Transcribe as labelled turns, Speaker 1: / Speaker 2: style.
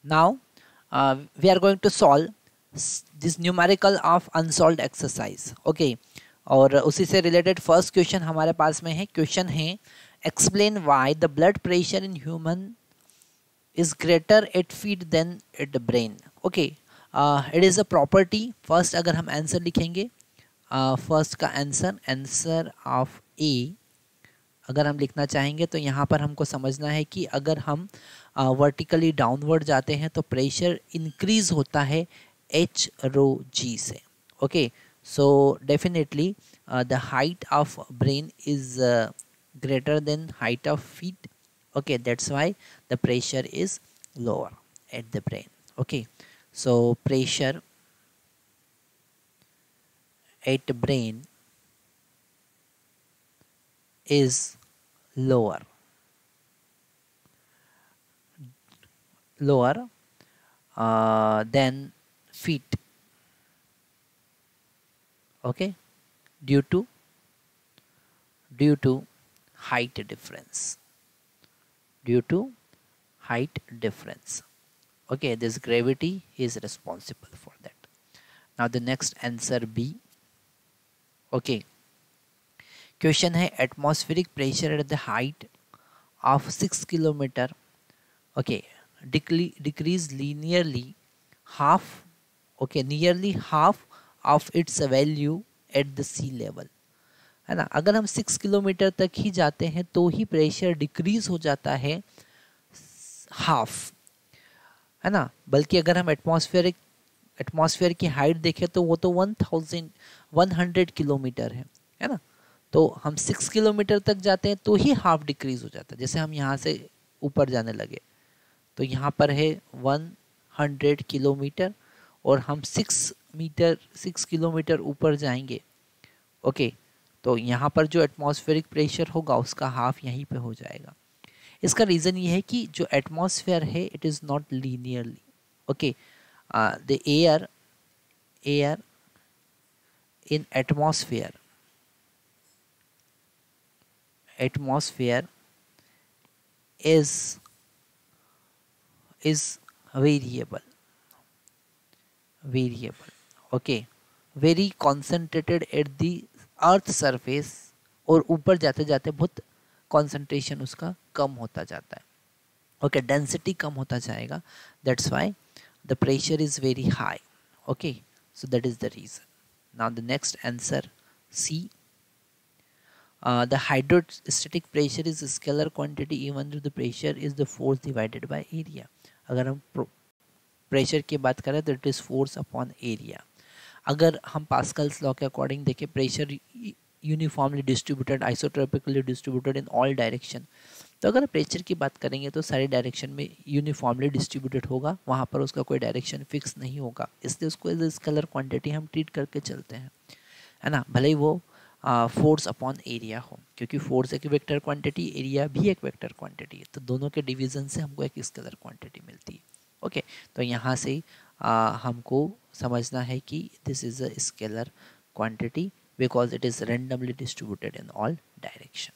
Speaker 1: Now we are going to solve this numerical of unsolved exercise. Okay, और उसी से related first question हमारे पास में है. क्वेश्चन है explain why the blood pressure in human is greater at feet than at the brain. Okay, it is a property. First अगर हम answer लिखेंगे, फर्स्ट का आंसर ऑफ ए अगर हम लिखना चाहेंगे तो यहाँ पर हमको समझना है कि अगर हम वर्टिकली डाउनवर्ड जाते हैं तो प्रेशर इंक्रीज होता है एच रो जी से. Okay, so definitely the height of brain is greater than height of feet. Okay, that's why the pressure is lower at the brain. Okay, so pressure at brain is lower than feet. Okay, due to height difference. Okay, this gravity is responsible for that. Now the next answer B. Okay, question है atmospheric pressure at the height of 6 kilometer. Okay, decrease linearly half. Okay, nearly half of its value at the sea level. है ना, अगर हम 6 kilometre तक ही जाते हैं तो ही pressure decrease हो जाता है हाफ, है ना. बल्कि अगर हम एटमॉस्फेयर की हाइट देखें तो वो तो 1100 किलोमीटर है ना. तो हम 6 किलोमीटर तक जाते हैं तो ही हाफ डिक्रीज हो जाता है. जैसे हम यहाँ से ऊपर जाने लगे तो यहाँ पर है 100 किलोमीटर और हम 6 किलोमीटर ऊपर जाएंगे. ओके, तो यहाँ पर जो एटमॉस्फेरिक प्रेशर होगा उसका हाफ यहीं पे हो जाएगा. इसका रीज़न ये है कि जो एटमॉस्फेयर है it is not linearly. Okay, the air in atmosphere is variable. Okay, very concentrated at the earth surface, और ऊपर जाते जाते बहुत कंसंट्रेशन उसका कम होता जाता है. ओके, डेंसिटी कम होता जाएगा. That's why the pressure is very high. Okay, so that is the reason. Now the next answer C. The hydrostatic pressure is scalar quantity even the pressure is the force divided by area. अगर हम pressure की बात करें तो it is force upon area. अगर हम Pascal's law के according देखें, pressure uniformly distributed, isotropically distributed in all direction. तो अगर प्रेशर की बात करेंगे तो सारी डायरेक्शन में यूनिफॉर्मली डिस्ट्रीब्यूटेड होगा, वहाँ पर उसका कोई डायरेक्शन फिक्स नहीं होगा. इसलिए उसको एज स्केलर क्वांटिटी हम ट्रीट करके चलते हैं, है ना. भले ही वो फोर्स अपॉन एरिया हो, क्योंकि फोर्स एक वेक्टर क्वांटिटी, एरिया भी एक वेक्टर क्वांटिटी है. तो दोनों के डिवीजन से हमको एक स्केलर क्वांटिटी मिलती है. ओके, तो यहाँ से हमको समझना है कि this is a scalar quantity because it is randomly distributed in all direction.